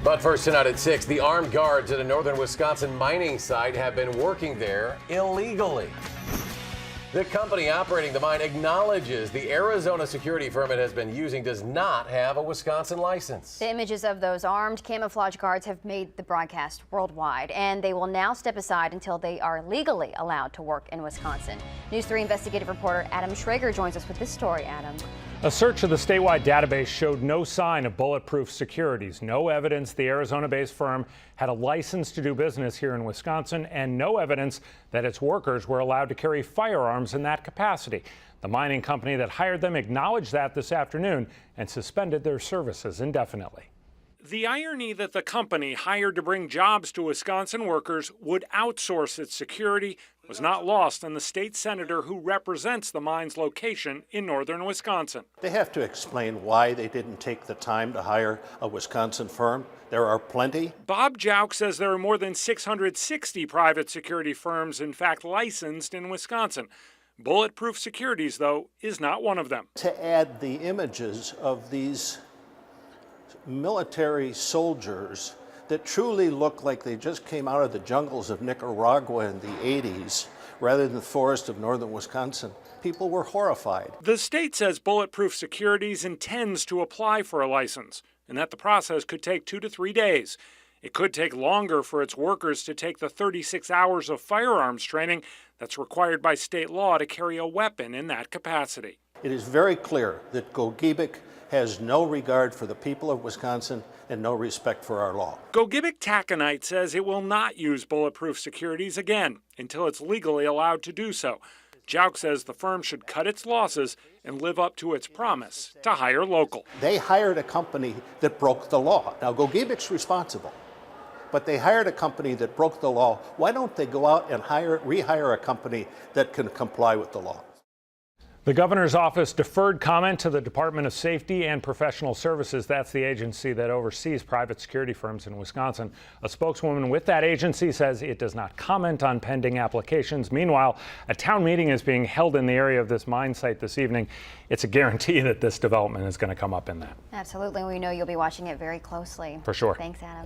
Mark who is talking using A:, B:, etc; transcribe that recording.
A: But first tonight at 6, the armed guards at a northern Wisconsin mining site have been working there illegally. The company operating the mine acknowledges the Arizona security firm it has been using does not have a Wisconsin license.
B: The images of those armed camouflage guards have made the broadcast worldwide, and they will now step aside until they are legally allowed to work in Wisconsin. News 3 investigative reporter Adam Schrager joins us with this story. Adam.
C: A search of the statewide database showed no sign of Bulletproof Securities, no evidence the Arizona-based firm had a license to do business here in Wisconsin, and no evidence that its workers were allowed to carry firearms in that capacity. The mining company that hired them acknowledged that this afternoon and suspended their services indefinitely. The irony that the company hired to bring jobs to Wisconsin workers would outsource its security was not lost on the state senator who represents the mine's location in northern Wisconsin.
D: They have to explain why they didn't take the time to hire a Wisconsin firm. There are plenty.
C: Bob Jauch says there are more than 660 private security firms, in fact, licensed in Wisconsin. Bulletproof Securities, though, is not one of them.
D: To add the images of these military soldiers that truly look like they just came out of the jungles of Nicaragua in the 80s rather than the forest of northern Wisconsin, people were horrified.
C: The state says Bulletproof Securities intends to apply for a license and that the process could take 2 to 3 days. It could take longer for its workers to take the 36 hours of firearms training that's required by state law to carry a weapon in that capacity.
D: It is very clear that Gogebic has no regard for the people of Wisconsin and no respect for our law.
C: Gogebic Taconite says it will not use Bulletproof Securities again until it's legally allowed to do so. Jauch says the firm should cut its losses and live up to its promise to hire local.
D: They hired a company that broke the law. Now, Gogebic's responsible, but they hired a company that broke the law. Why don't they go out and rehire a company that can comply with the law?
C: The governor's office deferred comment to the Department of Safety and Professional Services. That's the agency that oversees private security firms in Wisconsin. A spokeswoman with that agency says it does not comment on pending applications. Meanwhile, a town meeting is being held in the area of this mine site this evening. It's a guarantee that this development is going to come up in that.
B: Absolutely. We know you'll be watching it very closely.
C: For sure.
B: Thanks, Adam.